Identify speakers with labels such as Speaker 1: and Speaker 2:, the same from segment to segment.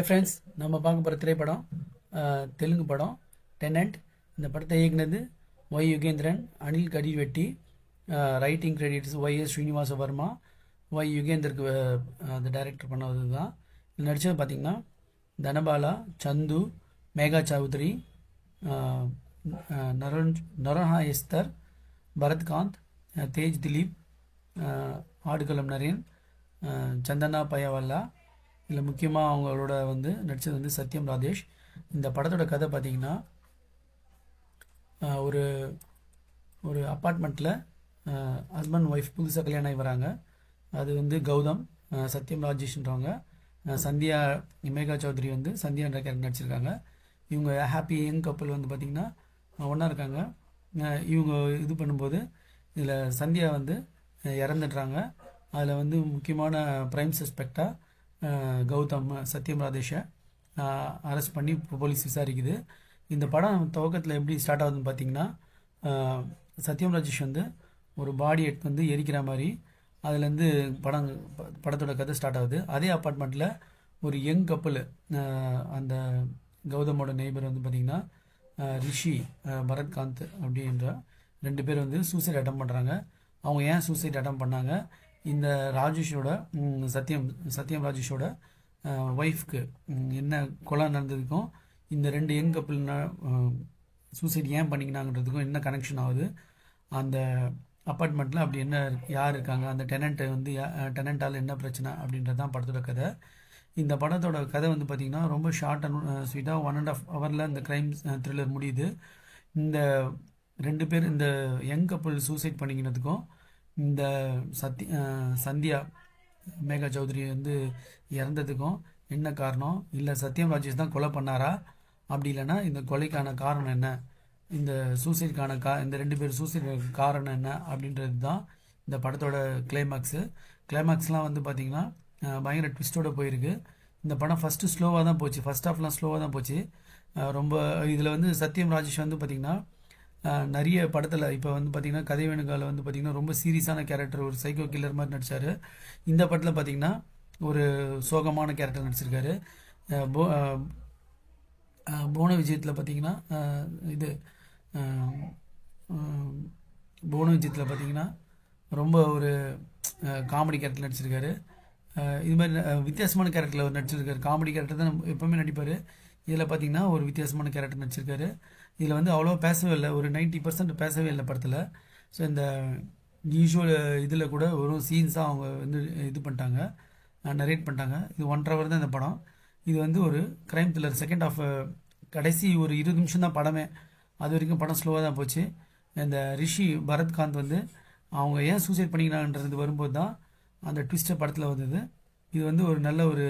Speaker 1: Hi friends, நம்ம பார்க்க போகிற திரைப்படம் தெலுங்கு படம் டெனன்ட். இந்த படத்தை இயக்குனது Y Yugendran, Anil Kadivetti. Writing credits Y S. Srinivasa Varma. Y யுகேந்தருக்கு அந்த டைரக்டர் பண்ணது தான். இது நடித்தது பார்த்திங்கன்னா தனபாலா, சந்து, மேகா சௌத்ரி, நரஹா எஸ்தர், பரத்காந்த், தேஜ் திலீப், ஆடுகளம் நரேன், சந்தனா பயவல்லா. இதில் முக்கியமாக அவங்களோட நடித்தது சத்யம் ராஜேஷ். இந்த படத்தோட கதை பார்த்திங்கன்னா ஒரு ஒரு அப்பார்ட்மெண்ட்டில் ஹஸ்பண்ட் ஒய்ஃப் புதுசாக கல்யாணம் ஆகி வராங்க. அது கௌதம், சத்யம் ராஜேஷ்ன்றவங்க, சந்தியா, மேகா சௌத்ரி சந்தியான்ற கேரக்டர் நடிச்சிருக்காங்க. இவங்க ஹாப்பி யங் கப்பல் பார்த்திங்கன்னா ஒன்றா இருக்காங்க. இவங்க இது பண்ணும்போது இதில் சந்தியா இறந்துடுறாங்க. அதில் முக்கியமான ப்ரைம் சஸ்பெக்டாக கௌதம் சத்யம் ராஜேஷை அரெஸ்ட் பண்ணி போலீஸ் விசாரிக்குது. இந்த படம் துவக்கத்தில் எப்படி ஸ்டார்ட் ஆகுதுன்னு பார்த்தீங்கன்னா, சத்யம் ராஜேஷ் ஒரு பாடி எடுத்து எரிக்கிற மாதிரி அதுலேருந்து படத்தோட கதை ஸ்டார்ட் ஆகுது. அதே அப்பார்ட்மெண்ட்டில் ஒரு யங் கப்பல், அந்த கௌதமோட நெய்பர் பார்த்திங்கன்னா ரிஷி, பரத்காந்த் அப்படின்ற 2 பேர் சூசைட் அட்டம் பண்ணுறாங்க. அவங்க ஏன் சூசைட் அட்டம் பண்ணாங்க, இந்த ராஜேஷோட சத்யம் ராஜேஷோட ஒய்ஃப்க்கு என்ன கொலை நடந்ததுக்கும் இந்த 2 யங் கப்பிள் சூசைட் ஏன் பண்ணிக்கினாங்கன்றதுக்கும் என்ன கனெக்ஷன் ஆகுது, அந்த அப்பார்ட்மெண்ட்டில் அப்படி என்ன யார் இருக்காங்க, அந்த டெனண்ட்டால் என்ன பிரச்சனை அப்படின்றது தான் படத்தோட கதை. இந்த படத்தோட கதை பார்த்திங்கன்னா ரொம்ப ஷார்ட் அண்ட் ஸ்வீட்டாக 1.5 ஹவரில் இந்த க்ரைம் த்ரில்லர் முடியுது. இந்த 2 பேர் இந்த யங் கப்பிள் சூசைட் பண்ணிக்கினதுக்கும் இந்த சந்தியா மேகா சௌத்ரி இறந்ததுக்கும் என்ன காரணம், இல்லை சத்யம் ராஜேஷ் தான் கொலை பண்ணாரா, அப்படி இல்லைன்னா இந்த கொலைக்கான காரணம் என்ன, இந்த சூசைடுக்கான இந்த 2 பேர் சூசைடுக்கு காரணம் என்ன அப்படின்றது தான் இந்த படத்தோட கிளைமேக்ஸ்லாம் பார்த்திங்கன்னா பயங்கர ட்விஸ்டோடு போயிருக்கு. இந்த படம் ஃபஸ்ட்டு ஸ்லோவாக தான் போச்சு, ஃபஸ்ட் ஹாஃப்லாம் ஸ்லோவாக தான் போச்சு. ரொம்ப இதில் சத்யம் ராஜேஷ் பார்த்திங்கன்னா நிறைய படத்தில் இப்போ பார்த்திங்கன்னா கதை வேணுகால பார்த்திங்கன்னா ரொம்ப சீரியஸான கேரக்டர், ஒரு சைக்கோ கில்லர் மாதிரி நடித்தார். இந்த படத்தில் பார்த்திங்கன்னா ஒரு சோகமான கேரக்டர் நடிச்சிருக்காரு. போன விஜயத்தில் பார்த்திங்கன்னா போன விஜயத்தில் பார்த்திங்கன்னா ரொம்ப ஒரு காமெடி கேரக்டர் நடிச்சிருக்காரு. இது மாதிரி வித்தியாசமான கேரக்டரில் நடிச்சிருக்காரு. காமெடி கேரக்டர் தான் எப்போவுமே நடிப்பார். இதில் பார்த்திங்கன்னா ஒரு வித்தியாசமான கேரக்டர் நடிச்சிருக்காரு. இதில் அவ்வளோ பேசவே இல்லை, ஒரு 90% பேசவே இல்லை படத்தில். ஸோ இந்த யூஷுவல் இதில் கூட ஒரு சீன்ஸாக அவங்க இது பண்ணிட்டாங்க, நரேட் பண்ணிட்டாங்க. இது 1.5 ஹவர் தான் இந்த படம். இது ஒரு க்ரைம் த்ரில்லர். செகண்ட் ஹாஃப் கடைசி ஒரு 20 நிமிஷம் தான் படமே. அது வரைக்கும் படம் ஸ்லோவாக தான் போச்சு. இந்த ரிஷி பரத்காந்த் அவங்க ஏன் சூசைட் பண்ணிக்கிறாங்கன்றது வரும்போது தான் அந்த ட்விஸ்டர் படத்தில் வந்தது. இது ஒரு நல்ல ஒரு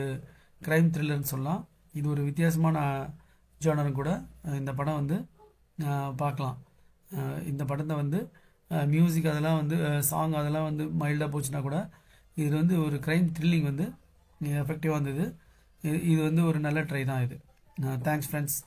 Speaker 1: க்ரைம் த்ரில்லர்னு சொல்லலாம். இது ஒரு வித்தியாசமான ஜானரும் கூட. இந்த படம் பார்க்கலாம். இந்த படத்தை மியூசிக் அதெல்லாம் சாங் அதெல்லாம் மைல்டாக போச்சுன்னா கூட இது ஒரு க்ரைம் த்ரில்லிங் எஃபெக்டிவாக இருந்தது. இது ஒரு நல்ல ட்ரை தான் இது. Thanks friends.